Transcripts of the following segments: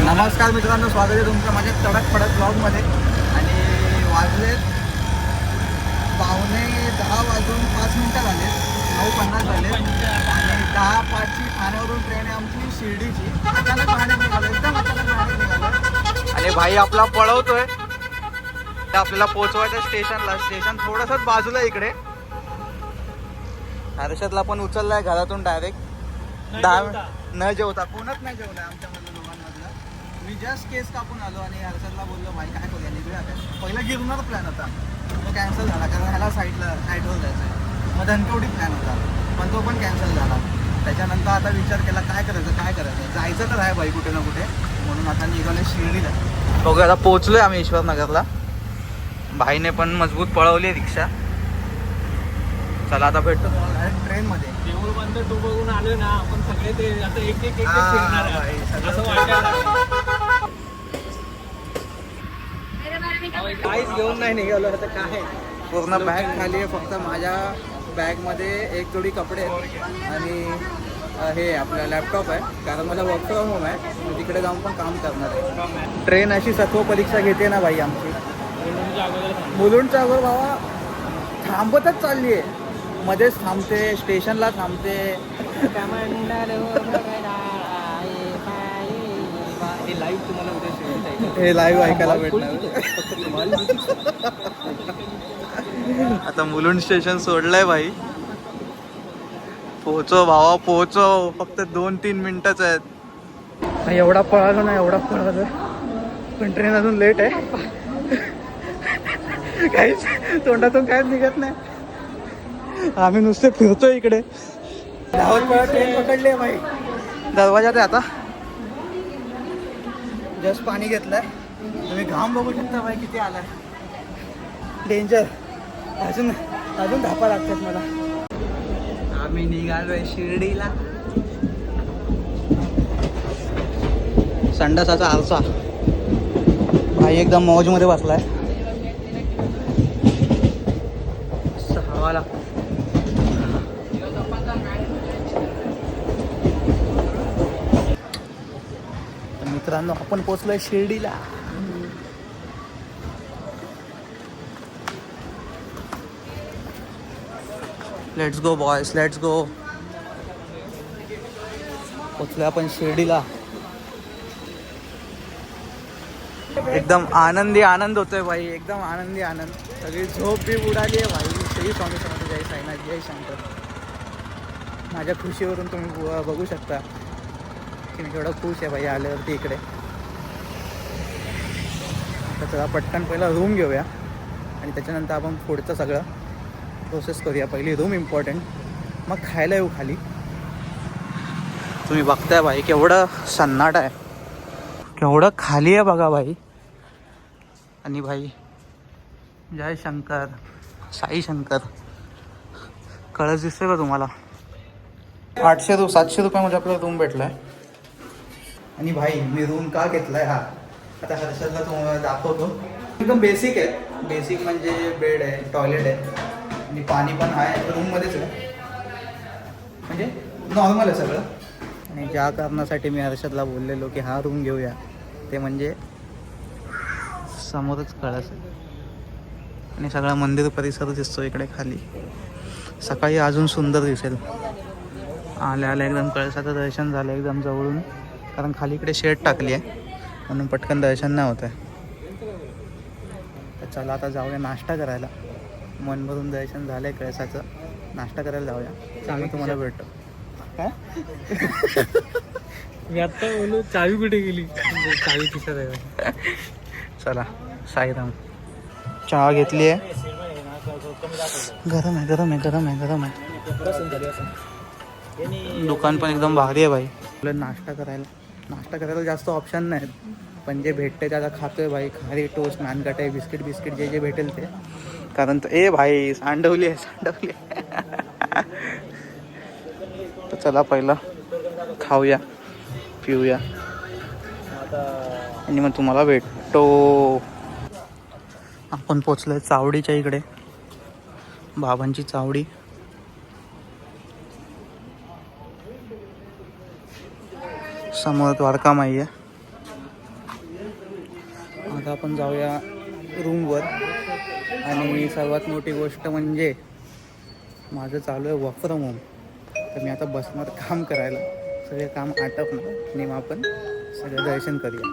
नमस्कार मित्रांनो, स्वागत आहे तुमचं माझ्या तडक फडक ब्लॉगमध्ये. आणि वाजलेत 9:10 झाले, 9:50 झाले. आणि 10:05ची ठाण्यावरून ट्रेन आहे आमची शिर्डीची. अचानक ठाण्यात निघालो, एकदम अचानक ठाण्यात निघालो. आणि भाई आपला पळवतोय तर आपल्याला पोहोचवायचं स्टेशनला. स्टेशन थोडंसंच बाजूला इकडे. हर्षदला पण उचललाय घरातून डायरेक्ट. न जेवता कोणच नाही जेवलाय आमच्यामधलं दोघांमधलं. मी जस्ट केस कापून आलो आणि हर्षदला बोललो भाई काय करूया, निघूया काय. पहिला गिरणार प्लॅन होता, तो कॅन्सल झाला कारण ह्याला साईडवर जायचं आहे. मग धनकवडी प्लॅन होता पण तो पण कॅन्सल झाला. त्याच्यानंतर आता विचार केला काय करायचं. जायचं तर आहे भाई कुठे ना कुठे, म्हणून आता निघाले शिर्डीला. बघूया आता पोहोचलोय आम्ही ईश्वरनगरला. भाईने पण मजबूत पळवली रिक्षा. चला आता भेटतो ट्रेनमध्ये. देऊळ बंद तू बघून आलो ना आपण सगळे, ते आता एक फिरणार आहे असं काहीच घेऊन नाही निघालो. आता काय पूर्ण बॅग खाली आहे. फक्त माझ्या बॅगमध्ये एक जोडी कपडे आहेत आणि हे आपला लॅपटॉप आहे, कारण मला वर्क फ्रॉम होम आहे. मी तिकडे जाऊन पण काम करणार आहे. ट्रेन अशी सत्व परीक्षा घेते ना भाई आमची. मुलुंडच्या अगोदर भावा थांबतच चालली आहे, मध्येच थांबते, स्टेशनला थांबते. हे लाईव्ह तुम्हाला उद्या हे लाईव्ह ऐकायला भेटणार. आता मुलुंड स्टेशन सोडलंय भाई. पोहोचो भावा पोहोचो, फक्त 2-3 मिनिटच आहेत. एवढा पळालो ना, एवढा पळालो पण ट्रेन अजून लेट आहे. काहीच तोंडातून काहीच निघत नाही. आम्ही नुसते फिरतोय इकडे. ट्रेन पकडली आहे भाई, दरवाजात आहे आता. जस्ट पाणी घेतलंय, तुम्ही घाम बघू शकता भाई किती आलाय. डेंजर. अजून धापा लागतात मला. आम्ही निघालोय शिर्डीला. संडासाचा आरसा भाई एकदम मौजमध्ये बसलाय. हवाला मित्रांनो, आपण पोहोचलोय शिर्डीला. Let's go boys, let's go. पोहोचलोय आपण शिर्डीला. एकदम आनंद होतोय भाई, एकदम आनंद. सगळी झोप बी उडाली आहे भाई. श्री स्वामी समर्थ, जय साईनाथ, जय शंकर. माझ्या खुशीवरून तुम्ही बघू शकता की मी केवढा खुश आहे भाई आल्यावरती इकडे. तर चला पटकन पहिला रूम घेऊया आणि त्याच्यानंतर आपण पुढचं सगळं प्रोसेस करूया. पहिली रूम इम्पॉर्टंट, मग खायला येऊ खाली. तुम्ही बघताय भाई केवढं सन्नाट आहे, केवढं खाली आहे बघा भाई. आणि भाई जय शंकर, साई शंकर. कळस दिसतोय का तुम्हाला? 700 रुपयामध्ये आपल्याला रूम भेटलाय. आणि भाई मी रूम का घेतलाय हा आता हर्षदला तुम्हाला दाखवतो. एकदम बेसिक आहे. बेसिक म्हणजे बेड आहे, टॉयलेट आहे आणि पाणी पण आहे रूममध्येच आहे, म्हणजे नॉर्मल आहे सगळं. आणि ज्या कारणासाठी मी हर्षदला बोललेलो की हा रूम घेऊया, ते म्हणजे समोरच कळस आहे आणि सगळा मंदिर परिसर दिसतो इकडे खाली. सकाळी अजून सुंदर दिसेल. आल्या एकदम कळसाचं दर्शन झालं एकदम जवळून, कारण खाली इकडे शेड टाकली आहे म्हणून पटकन दर्शन नाही होत आहे. तर चला आता जाऊया नाश्ता करायला. मन भरून दर्शन झालंय कळसाचं, नाश्ता करायला जाऊया. चांगलं तुम्हाला भेटतो काय. मी आता बोलू चावी कुठे गेली, चावी दिसत आहे. चला साईराम. चहा घेतली आहे, गरम आहे. दुकान पण एकदम भारी आहे भाई. आपल्याला नाश्ता करायला जास्त ऑप्शन नाहीत, पण जे भेटते त्याला खातोय भाई. खारी टोस्ट, नानकटाई, बिस्किट जे भेटेल ते. कारण ए भाई सांडवली आहे. तर चला पहिलं खाऊया, पिऊया आणि मग तुम्हाला भेटतो. आपण पोचलोय चावडीच्या इकडे, बाबांची चावडी. समोर द्वारका माई आहे. आता आपण जाऊया रूमवर. आणि सर्वात मोठी गोष्ट म्हणजे माझं चालू आहे वर्क फ्रॉम होम. तर मी आता बसणार काम करायला. सगळे काम आटपणार आणि मग आपण सगळं दर्शन करूया.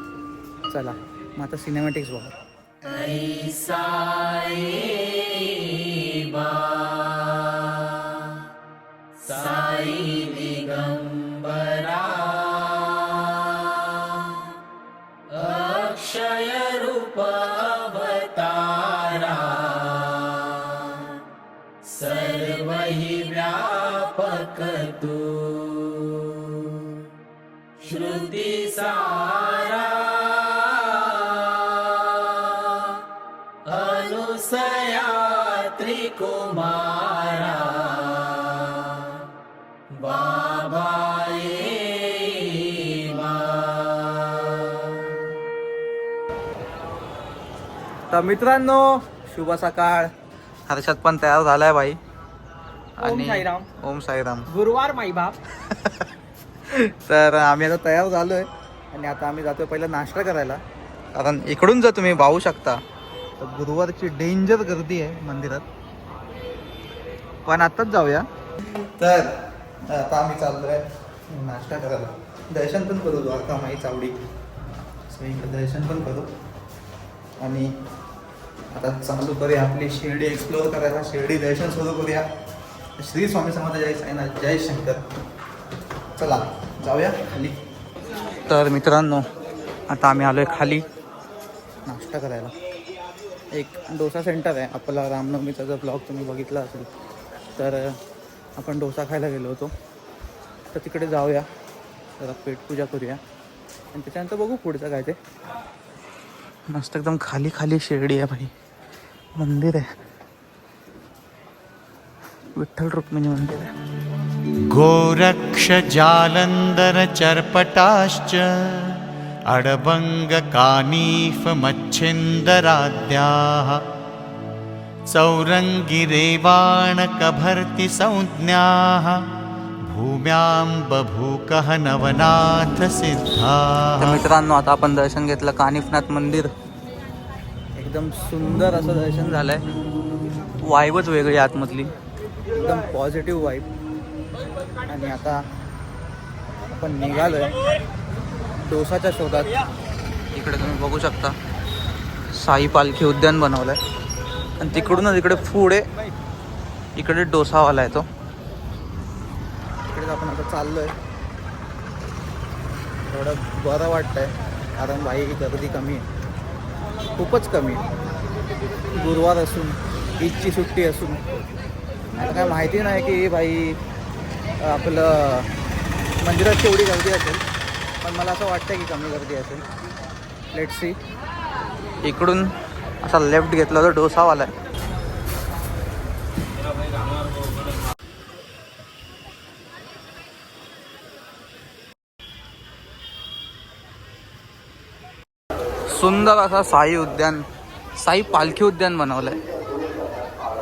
चला मग आता सिनेमॅटिक्स बघा. साई दिगंबरा अक्षय रूप अवतारा सर्व हि व्यापक तू श्रुती सारा अनुसया त्रिकुमारा बाबा तर मित्रांनो शुभ सकाळ. हर्षद पण तयार झालाय भाई. ओम साईराम. ओम साईराम. गुरुवार माई बाप. तर आम्ही आता तयार झालोय आणि आता आम्ही जातोय पहिला नाश्ता करायला. कारण इकडून जर तुम्ही पाहू शकता तर गुरुवारची डेंजर गर्दी आहे मंदिरात. पण आत्ताच जाऊया. तर आता आम्ही चाललोय नाश्ता करायला. दर्शन पण करू द्वारकामाई चावडी. दर्शन पण करू आणि आता चालू करूया आपली शिर्डी एक्सप्लोअर करायला. शिर्डी दर्शन सुरू करूया. श्री स्वामी समर्थ जय साईनाथ जय शंकर. चला जाऊया खाली. तर मित्रांनो आता आम्ही आलोय खाली नाश्ता करायला. एक डोसा सेंटर आहे. आपला रामनवमीचा जर ब्लॉग तुम्ही बघितला असेल तर आपण डोसा खायला गेलो होतो. तर तिकडे जाऊया जरा पेटपूजा करूया आणि त्याच्यानंतर बघू पुढचं काय ते. मस्त एकदम खाली खाली शिर्डी आहे भाई. मंदिर आहे विठ्ठल रुक्मिणी मंदिर आहे. गोरक्ष जालंधर चर्पटाश्च अडबंग कानीफ मच्छिंदराद्याः चौरंगी रेवाण कभर्ति संज्ञाः भूम्यां बभूकः नवनाथ सिद्धाः. तर मित्रांनो आता आपण दर्शन घेतलं कानिफनाथ मंदिर. एकदम सुंदर असं दर्शन झालंय. वाईबच वेगळी आतमधली एकदम पॉझिटिव्ह वाईब. आणि आता आपण निघालोय डोसाच्या शोधात. इकडे तुम्ही बघू शकता साई पालखी उद्यान बनवलंय आणि तिकडूनच इकडे पुढे इकडे डोसावाला आहे तो. इकडेच आपण आता चाललोय. थोडं बरं वाटतंय कारण भाई गर्दी कमी आहे. खूपच कमी आहे. गुरुवार असून ईदची सुट्टी असून आता काय माहिती नाही की भाई आपलं मंदिरात केवढी गर्दी असेल. पण मला असं वाटतं की कमी गर्दी असेल. Let's see. इकडून असा लेफ्ट घेतला तर डोसावाला आहे. सुंदर असा साई उद्यान साई पालखी उद्यान बनवलंय.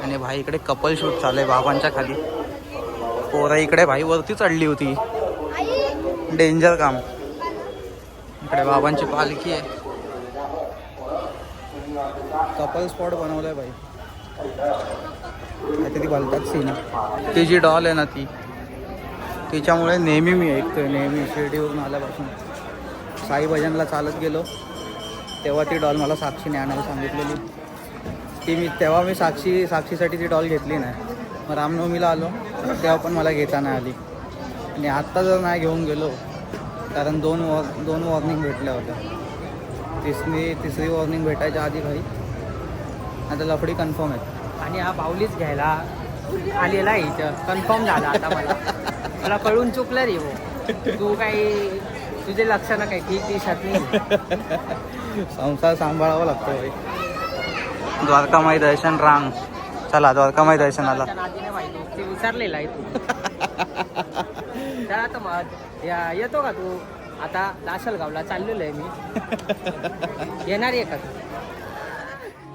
आणि भाई इकडे कपल शूट चाललंय बाबांच्या खाली. पोरं इकडे भाई वरती चढली होती. डेंजर काम. इकडे बाबांची पालखी आहे. कपल स्पॉट बनवलाय भाई. काहीतरी बोलतात सीन. ती जी डॉल आहे ना ती तिच्यामुळे नेहमी मी ऐकतोय. नेहमी शिर्डीवरून आल्यापासून साई भजनला चालत गेलो तेव्हा ती डॉल मला साक्षीने आणायला सांगितलेली. तेव्हा मी साक्षीसाठी ती डॉल घेतली नाही. मग रामनवमीला आलो तेव्हा पण मला घेता नाही आली. आणि आत्ता जर नाही घेऊन गेलो कारण दोन वॉर्निंग भेटल्या होत्या. तिसरी वॉर्निंग भेटायच्या आधी भाई आता लफडी कन्फर्म आहे. आणि हा बाहुलीच घ्यायला आलेला आहे इथं. कन्फर्म झाला आता मला कळून चुकलं रे हो. तू काही तुझे लक्षणं काय ठीक दिसत नाही. संसार सांभाळावा लागतो भाई. द्वारकामाई दर्शन रांग. चला द्वारकामाई दर्शनाला. ते विचारलेलं आहे तू. चला तर मग येतो का तू. आता लासलगावला चाललेलो आहे मी. येणार आहे का तू.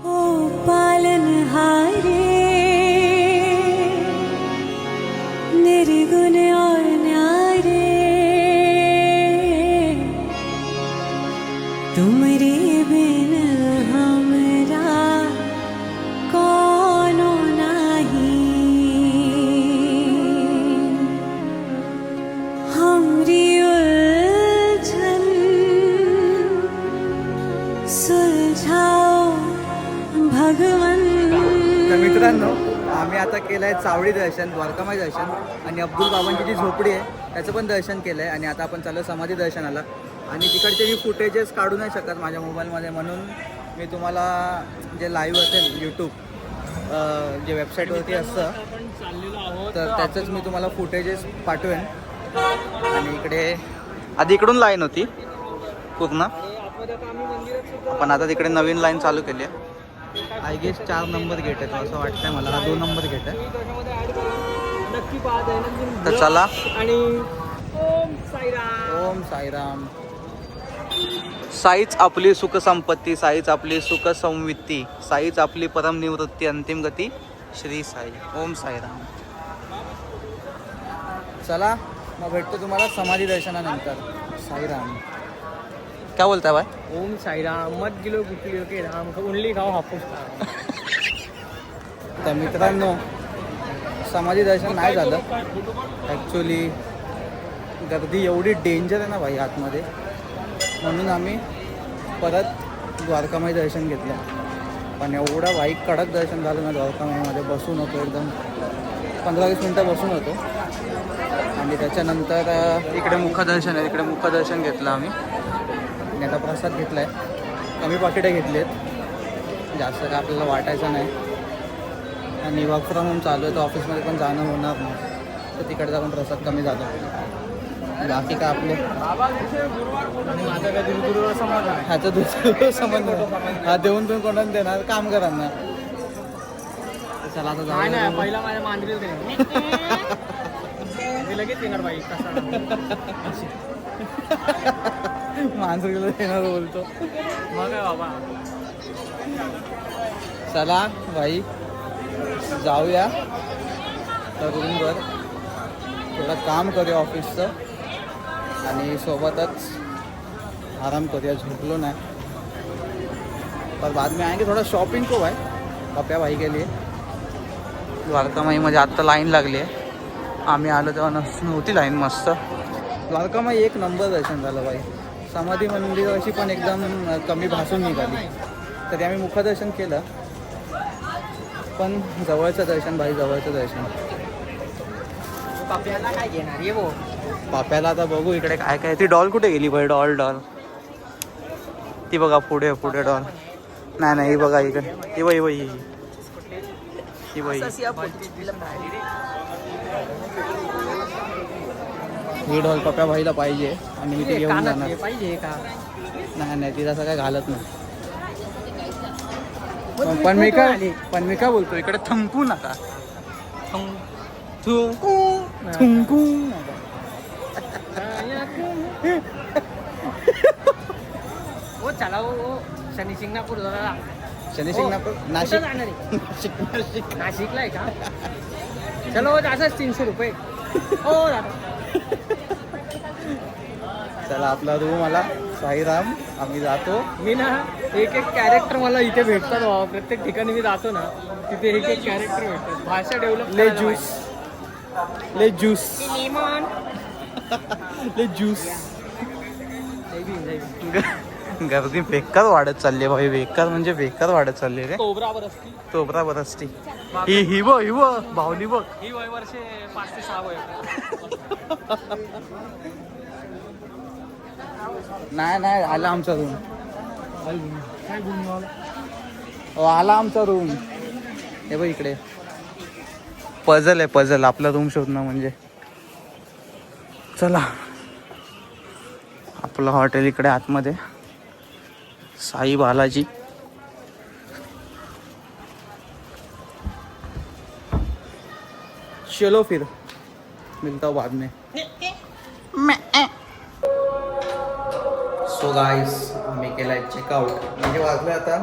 ओ पालनहारे निर्गुण और न्यारे तुमरे बिन हमरा कोनो नाही हमरी उलझन सुलझाओ भगवन. तर मित्रांनो आम्ही आता केलं आहे चावडी दर्शन, द्वारकामाई दर्शन आणि अब्दुल बाबांची जी झोपडी आहे त्याचं पण दर्शन केलं आहे. आणि आता आपण चाललो समाधी दर्शनाला. आणि तिकडचे मी फुटेजेस काढू नाही शकत माझ्या मोबाईलमध्ये, म्हणून मी तुम्हाला जे लाईव्ह असेल यूट्यूब जे वेबसाईटवरती असतं तर त्याचंच मी तुम्हाला फुटेजेस पाठवेन. आणि इकडे आधी इकडून लाईन होती पूर्ण, पण आता तिकडे नवीन लाईन चालू केली आहे. आय गेस 4 नंबर गेट आहे तो असं वाटतंय मला. हा 2 नंबर गेट आहे. नक्की पाहा दैनंदिन तर चला. आणि ओम साईराम. ओम साईराम. साईच आपली सुख संपत्ती, साईच आपली सुख संवित्ती, साईच आपली परम निवृत्ती, अंतिम गती श्री साई. ओम साईराम. चला मग भेटतो तुम्हाला समाधी दर्शनानंतर. साईराम. क्या बोलताय भाई? ओम साईराम. मत गिलो गुटली के राम ओनली खाओ हापूस खा. तर मित्रांनो समाधी दर्शन नाही झालं ॲक्च्युली. गर्दी एवढी डेंजर आहे ना भाई आतमध्ये, म्हणून आम्ही परत द्वारकामाई दर्शन घेतलं. पण एवढा भाई कडक दर्शन झालं ना द्वारकामाईमध्ये. बसून होतो एकदम 15-20 मिनटं बसून होतो. आणि त्याच्यानंतर इकडे मुखदर्शन आहे, इकडे मुखदर्शन घेतलं आम्ही. आणि आता प्रसाद घेतला आहे. कमी पाकिटं घेतली आहेत, जास्त काय आपल्याला वाटायचं नाही. आणि वर्क फ्रॉम होम चालू आहे तर ऑफिसमध्ये पण जाणं होणार नाही, तर तिकडे जाऊन प्रसाद कमी जातो. बाकी काय आपले माझा काय गुरुवार समाज आहे. ह्याचं दुसरं संबंध हा देऊन पण कोणाला देणार काम करांना. चला आता नाही जाऊ. नाही, पहिला माझ्या मांजरीला ते लगेच येणार बाई कसा. माणसं देणार बोलतो. मग काय बाबा. चला भाई जाऊया तर रूमवर, थोडं काम करूया ऑफिसचं आणि सोबतच आराम करूया. झोपलो नाही पर बाद में आएंगे. थोडा शॉपिंग को भाई पप्या भाई के लिए. द्वारकामाईमध्ये आत्ता लाईन लागली आहे. आम्ही आलो तेव्हा नव्हती लाईन. मस्त द्वारकामाई एक नंबर दर्शन झालं भाई. समाधी मंदिराची पण एकदम कमी भासून निघाली. तरी आम्ही मुखदर्शन केलं, पण जवळचं दर्शन भाई, जवळचं दर्शन. पाप्याला काय घेणार ये वो. पाप्याला आता बघू इकडे काय काय. ती डॉल कुठे गेली भाई? डॉल ती बघा पुढे डॉल. नाही ही बघा इकडे. ही बाई ही डॉल पप्या भाईला पाहिजे आणि मी ती घेऊन जाणार. पाहिजे का? नाही ती तसं काय घालत नाही. पण मी काय बोलतो इकडे थंकू नका. थुंकू नका. वो चला वो शनी शिंगणापूर दादा. शनी शिंगणापूर नाशिक नाशिक. नाशिकला आहे का? चलो असंच 300 रुपये. हो दादा. चला आपला रूम आला. साईराम. आम्ही जातो. मी ना एक कॅरेक्टर मला इथे भेटतात बाबा. प्रत्येक ठिकाणी मी जातो ना तिथे एक कॅरेक्टर भेटतात. भाषा डेव्हलप. ले ज्यूस गर्दी बेकार वाढत चालली भाई. बेकार म्हणजे बेकार वाढत चालली रे. तोबरा बरसती. ही बाहुली बघ. ही वय वर्षे 5 ते 6 वय. नाही आला आमचा रूम. आला आमचा रूम. हे बघ इकडे पझल आपला रूम शोधणं म्हणजे. चला आपलं हॉटेल इकडे आतमध्ये. साई बालाजी. चलो फिर मिलता हूँ बाद में. सो गाईस आम्ही केलाय चेकआउट. म्हणजे वाजले आता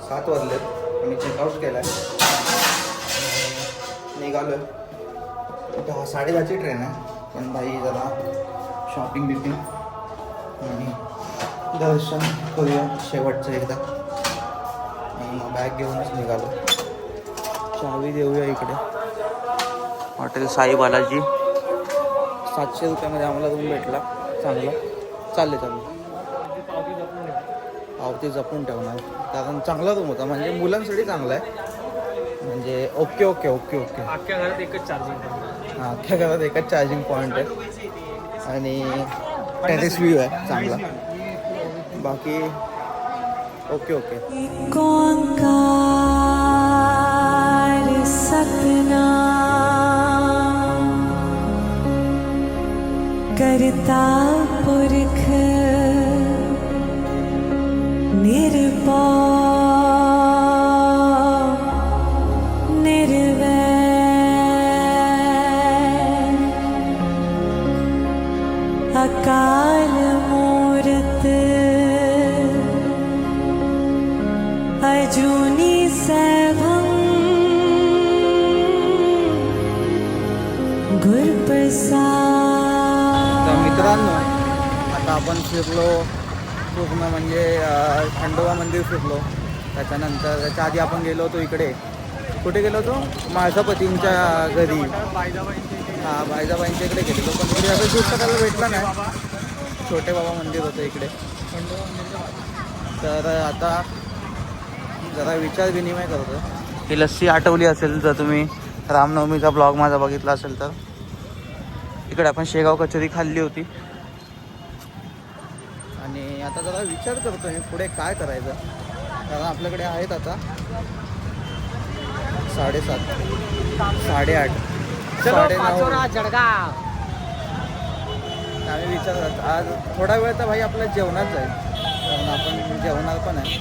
7 वाजले. आम्ही चेकआउट केलाय. निघालो. 10:30ची ट्रेन आहे. पण भाई जरा शॉपिंग बिपिंग आणि दर्शन करूया शेवटचं एकदा आणि मग बॅग घेऊनच निघालो. चावी देऊया इकडे. हॉटेल साई बालाजी. 700 रुपयामध्ये आम्हाला रूम भेटला चांगला. चालले पावती जपून ठेवणार कारण चांगला रूम होता. म्हणजे मुलांसाठी चांगला आहे. म्हणजे ओके ओके ओके ओके. अख्ख्या घरात एकच चार्जिंग. हां अख्ख्या घरात एकच चार्जिंग पॉईंट आहे आणि टेरेस व्ह्यू आहे चांगला. बाकी ओके ओके. ओंकार सतना करता पुरख निर्भय निर्वैर अकाल मूरत अजूनी सैभं गुरुप्रसाद. तर मित्रांनो आता आपण फिरलो पूर्ण म्हणजे खंडोबा मंदिर फिरलो. त्याच्यानंतर त्याच्या आधी आपण गेलो होतो इकडे. कुठे गेलो होतो? माझापतींच्या घरी. हां बायजाबाईंच्या इकडे गेलेलो पण तिकडे असं शूट करायला भेटलं नाही. छोटे बाबा मंदिर होतं इकडे. तर आता जरा विचार विनिमय करतो. ही लस्सी आठवली असेल जर तुम्ही रामनवमीचा ब्लॉग माझा बघितला असेल तर. इकडे आपण शेगाव कचोरी खाल्ली होती आणि आता जरा विचार करतो मी पुढे काय करायचं. कारण आपल्याकडे आहेत आता 7:30 8:30 9:30. जळगाव. आम्ही विचार करतो आज थोडा वेळ तर भाई आपल्या जेवणात जाईल. कारण आपण जेवणार पण आहे.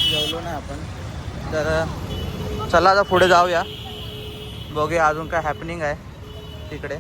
जेवलो नाही आपण. तर चला आता पुढे जाऊया. बघूया अजून काय हॅपनिंग आहे तिकडे.